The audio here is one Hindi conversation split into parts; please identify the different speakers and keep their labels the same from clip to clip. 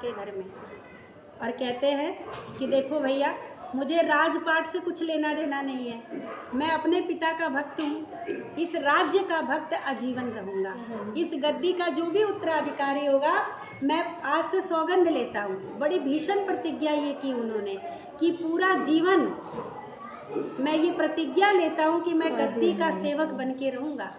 Speaker 1: के घर में और कहते हैं कि देखो भैया, मुझे राजपाट से कुछ लेना देना नहीं है, मैं अपने पिता का भक्त हूँ, इस राज्य का भक्त आजीवन रहूँगा। इस गद्दी का जो भी उत्तराधिकारी होगा, मैं आज से सौगंध लेता हूँ। बड़ी भीषण प्रतिज्ञा ये की उन्होंने कि पूरा जीवन मैं ये प्रतिज्ञा लेता हूँ कि मैं गद्दी का सेवक बन के रहूँगा।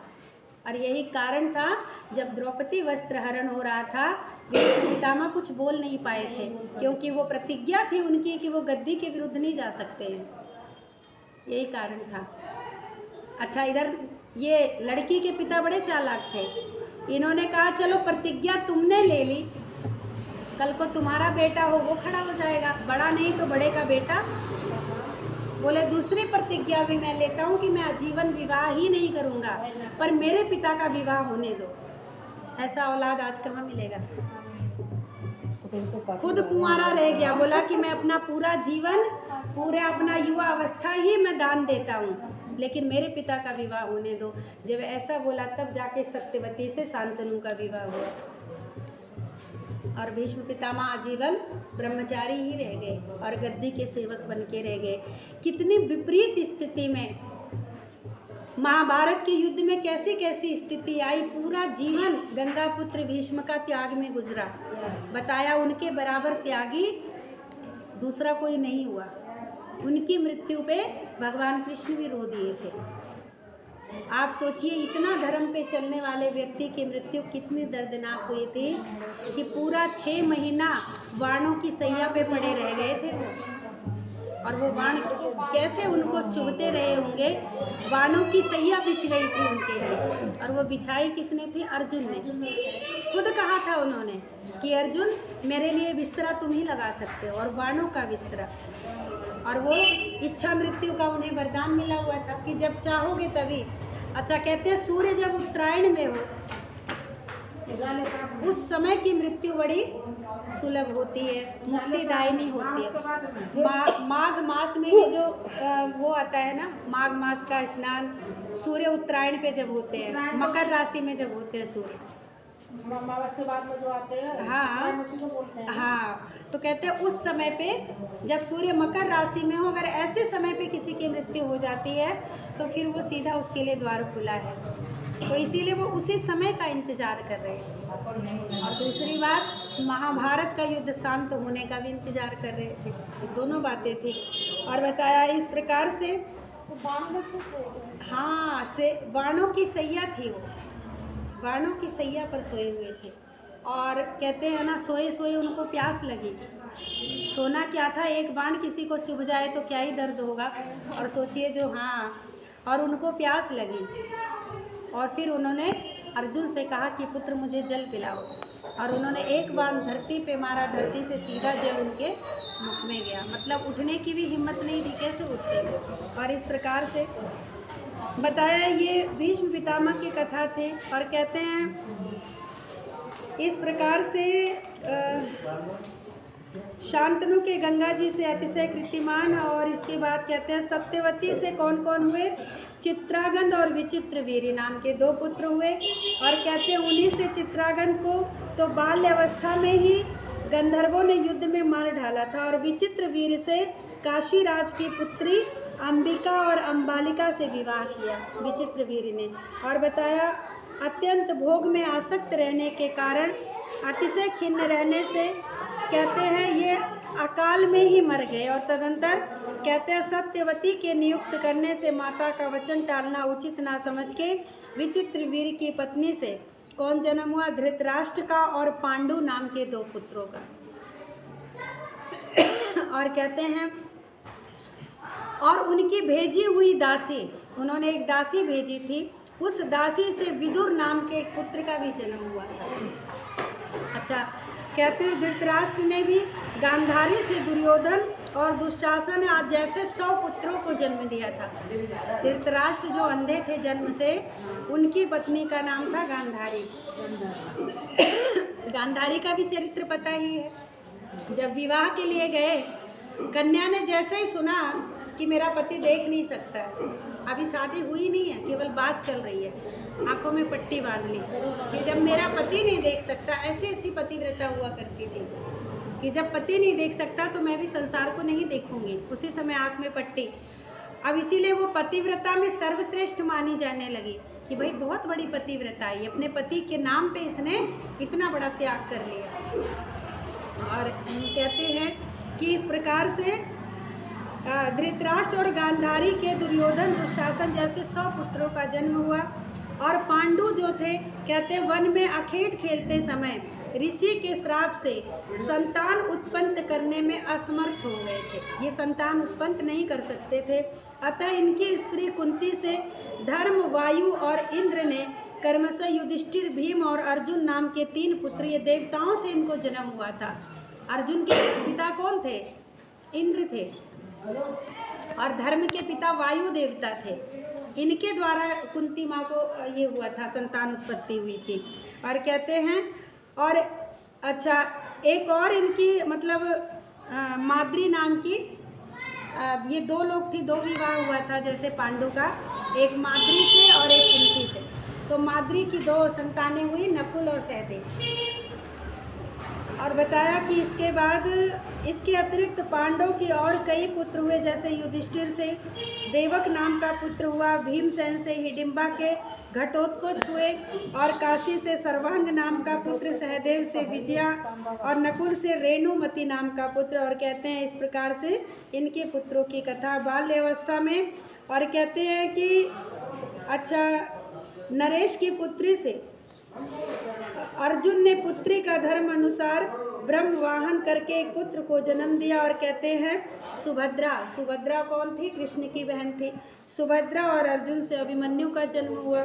Speaker 1: और यही कारण था जब द्रौपदी वस्त्र हरण हो रहा था, भीष्म पितामह कुछ बोल नहीं पाए थे, क्योंकि वो प्रतिज्ञा थी उनकी कि वो गद्दी के विरुद्ध नहीं जा सकते हैं। यही कारण था। अच्छा, इधर ये लड़की के पिता बड़े चालाक थे। इन्होंने कहा चलो प्रतिज्ञा तुमने ले ली, कल को तुम्हारा बेटा हो वो खड़ा हो जाएगा, बड़ा नहीं तो बड़े का बेटा। बोले दूसरी प्रतिज्ञा भी मैं लेता हूँ कि मैं आजीवन विवाह ही नहीं करूँगा, पर मेरे पिता का विवाह होने दो। ऐसा औलाद आज कहाँ मिलेगा। खुद कुंवारा रह गया, बोला कि मैं अपना पूरा जीवन, पूरा अपना युवा अवस्था ही मैं दान देता हूँ, लेकिन मेरे पिता का विवाह होने दो। जब ऐसा बोला तब जाके सत्यवती से शांतनु का विवाह हुआ और भीष्म पितामह आजीवन ब्रह्मचारी ही रह गए और गद्दी के सेवक बन के रह गए। कितनी विपरीत स्थिति में, महाभारत के युद्ध में कैसी कैसी स्थिति आई। पूरा जीवन गंगापुत्र भीष्म का त्याग में गुजरा। बताया उनके बराबर त्यागी दूसरा कोई नहीं हुआ। उनकी मृत्यु पे भगवान कृष्ण भी रो दिए थे। आप सोचिए, इतना धर्म पे चलने वाले व्यक्ति की मृत्यु कितनी दर्दनाक हुई थी कि पूरा 6 महीना बाणों की सैया पे पड़े रह गए थे वो। और वो बाण कैसे उनको चुभते रहे होंगे। बाणों की सैया बिछ गई थी उनके लिए, और वो बिछाई किसने थी? अर्जुन ने। खुद कहा था उन्होंने कि अर्जुन, मेरे लिए बिस्तरा तुम ही लगा सकते हो, और बाणों का बिस्तरा। और वो इच्छा मृत्यु का उन्हें वरदान मिला हुआ था कि जब चाहोगे तभी। अच्छा, कहते हैं सूर्य जब उत्तरायण में हो उस समय की मृत्यु बड़ी सुलभ होती है, मुक्तिदायिनी होती है। माघ मास में ही जो वो आता है ना, माघ मास का स्नान सूर्य उत्तरायण पे जब होते हैं, मकर राशि में जब होते हैं सूर्य, बाद में जो आते हैं, हाँ, तो कहते हैं उस समय पे जब सूर्य मकर राशि में हो, अगर ऐसे समय पे किसी की मृत्यु हो जाती है तो फिर वो सीधा उसके लिए द्वार खुला है। तो इसीलिए वो उसी समय का इंतजार कर रहे हैं। और दूसरी बात, महाभारत का युद्ध शांत होने का भी इंतजार कर रहे थे। दोनों बातें थी। और बताया इस प्रकार से, हाँ, से बाणों की सैया थी वो, बाणों की सैया पर सोए हुए थे। और कहते हैं ना, सोए सोए उनको प्यास लगी। सोना क्या था, एक बाण किसी को चुभ जाए तो क्या ही दर्द होगा। और सोचिए जो, हाँ, और उनको प्यास लगी। और फिर उन्होंने अर्जुन से कहा कि पुत्र मुझे जल पिलाओ। और उन्होंने एक बाण धरती पे मारा, धरती से सीधा जल उनके मुख में गया। मतलब उठने की भी हिम्मत नहीं थी, कैसे उठते। और इस प्रकार से बताया, ये भीष्म पितामह की कथा थे। और कहते हैं इस प्रकार से शांतनु के गंगा जी से अतिशय कीर्तिमान। और इसके बाद कहते हैं सत्यवती से कौन कौन हुए? चित्रागंध और विचित्रवीर्य नाम के 2 पुत्र हुए। और कहते हैं उन्हीं से चित्रागंध को तो बाल्य अवस्था में ही गंधर्वों ने युद्ध में मार डाला था। और विचित्रवीर्य से काशीराज की पुत्री अंबिका और अंबालिका से विवाह किया विचित्रवीर्य ने। और बताया अत्यंत भोग में आसक्त रहने के कारण, अतिशय खिन्न रहने से कहते हैं ये अकाल में ही मर गए। और तदंतर कहते हैं सत्यवती के नियुक्त करने से माता का वचन टालना उचित ना समझ के विचित्रवीर्य की पत्नी से कौन जन्म हुआ? धृतराष्ट्र का और पांडु नाम के 2 पुत्रों का। और कहते हैं और उनकी भेजी हुई दासी, उन्होंने एक दासी भेजी थी, उस दासी से विदुर नाम के एक पुत्र का भी जन्म हुआ था। अच्छा, कहते हैं धृतराष्ट्र ने भी गांधारी से दुर्योधन और दुशासन आज जैसे 100 पुत्रों को जन्म दिया था। धृतराष्ट्र जो अंधे थे जन्म से, उनकी पत्नी का नाम था गांधारी। गांधारी का भी चरित्र पता ही है। जब विवाह के लिए गए, कन्या ने जैसे ही सुना कि मेरा पति देख नहीं सकता है, अभी शादी हुई नहीं है, केवल बात चल रही है, आंखों में पट्टी बांध ली कि जब मेरा पति नहीं देख सकता, ऐसी ऐसी पतिव्रता हुआ करती थी। कि जब पति नहीं देख सकता तो मैं भी संसार को नहीं देखूंगी। उसी समय आँख में पट्टी। अब इसीलिए वो पतिव्रता में सर्वश्रेष्ठ मानी जाने लगी कि भाई बहुत बड़ी पतिव्रता है, अपने पति के नाम पे इसने इतना बड़ा त्याग कर लिया। और कहते हैं कि इस प्रकार से धृतराष्ट्र और गांधारी के दुर्योधन दुशासन जैसे 100 पुत्रों का जन्म हुआ। और पांडु जो थे, कहते हैं वन में अखेट खेलते समय ऋषि के श्राप से संतान उत्पन्न करने में असमर्थ हो गए थे। ये संतान उत्पन्न नहीं कर सकते थे। अतः इनकी स्त्री कुंती से धर्म, वायु और इंद्र ने क्रमशः युधिष्ठिर, भीम और अर्जुन नाम के 3 पुत्र, ये देवताओं से इनको जन्म हुआ था। अर्जुन के पिता कौन थे? इंद्र थे। और धर्म के पिता वायु देवता थे। इनके द्वारा कुंती माँ को ये हुआ था, संतान उत्पत्ति हुई थी। और कहते हैं और अच्छा एक और इनकी मतलब माद्री नाम की ये 2 लोग थी, 2 विवाह हुआ था जैसे पांडु का, एक माद्री से और एक कुंती से। तो माद्री की 2 संतानें हुई, नकुल और सहदेव। और बताया कि इसके बाद इसके अतिरिक्त पांडव की और कई पुत्र हुए, जैसे युधिष्ठिर से देवक नाम का पुत्र हुआ, भीमसेन से हिडिंबा के घटोत्कच हुए, और काशी से सर्वांग नाम का पुत्र, सहदेव से विजया, और नकुल से रेणुमति नाम का पुत्र। और कहते हैं इस प्रकार से इनके पुत्रों की कथा बाल्यावस्था में। और कहते हैं कि अच्छा नरेश की पुत्री से अर्जुन ने पुत्री का धर्म अनुसार ब्रह्म वाहन करके एक पुत्र को जन्म दिया। और कहते हैं सुभद्रा कौन थी? कृष्ण की बहन थी। सुभद्रा और अर्जुन से अभिमन्यु का जन्म हुआ।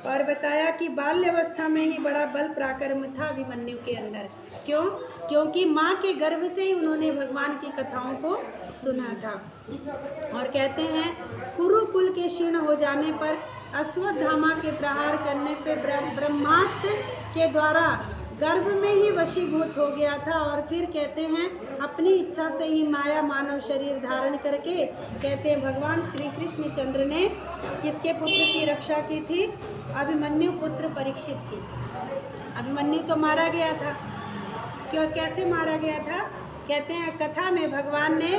Speaker 1: और बताया कि बाल्यावस्था में ही बड़ा बल पराक्रम था अभिमन्यु के अंदर। क्यों? क्योंकि माँ के गर्भ से ही उन्होंने भगवान की कथाओं को सुना था। और कहते हैं कुरुकुल के क्षीण हो जाने पर अश्वत्थामा के प्रहार करने पे ब्रह्मास्त्र के द्वारा गर्भ में ही वशीभूत हो गया था। और फिर कहते हैं अपनी इच्छा से ही माया मानव शरीर धारण करके, कहते हैं भगवान श्री कृष्ण चंद्र ने किसके पुत्र की रक्षा की थी? अभिमन्यु पुत्र परीक्षित की। अभिमन्यु तो मारा गया था। क्यों, कैसे मारा गया था? कहते हैं कथा में भगवान ने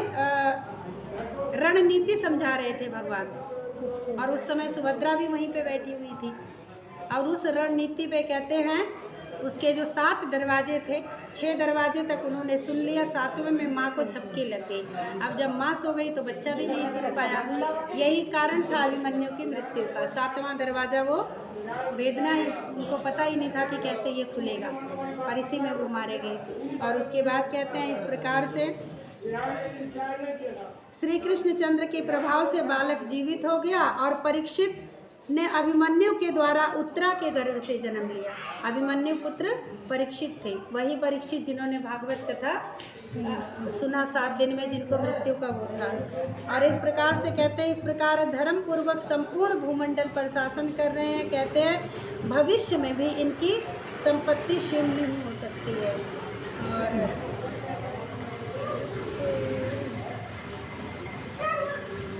Speaker 1: रणनीति समझा रहे थे भगवान, और उस समय सुभद्रा भी वहीं पे बैठी हुई थी। और उस रणनीति पे कहते हैं उसके जो 7 दरवाजे थे, 6 दरवाजे तक उन्होंने सुन लिया, 7वें में माँ को झपकी लग गई। अब जब माँ सो गई तो बच्चा भी नहीं सुन पाया। यही कारण था अभिमन्यु की मृत्यु का। 7वां दरवाजा वो वेदना ही, उनको पता ही नहीं था कि कैसे ये खुलेगा, और इसी में वो मारे गए। और उसके बाद कहते हैं इस प्रकार से श्री कृष्ण चंद्र के प्रभाव से बालक जीवित हो गया। और परीक्षित ने अभिमन्यु के द्वारा उत्तरा के गर्भ से जन्म लिया। अभिमन्यु पुत्र परीक्षित थे, वही परीक्षित जिन्होंने भागवत कथा सुना 7 दिन में, जिनको मृत्यु का वो था। और इस प्रकार से कहते हैं इस प्रकार धर्म पूर्वक संपूर्ण भूमंडल पर शासन कर रहे हैं। कहते हैं भविष्य में भी इनकी संपत्ति क्षीण नहीं हो सकती है। और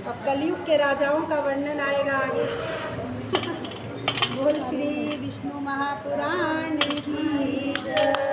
Speaker 1: अब कलयुग के राजाओं का वर्णन आएगा आगे। बोल श्री विष्णु महापुराण की जय।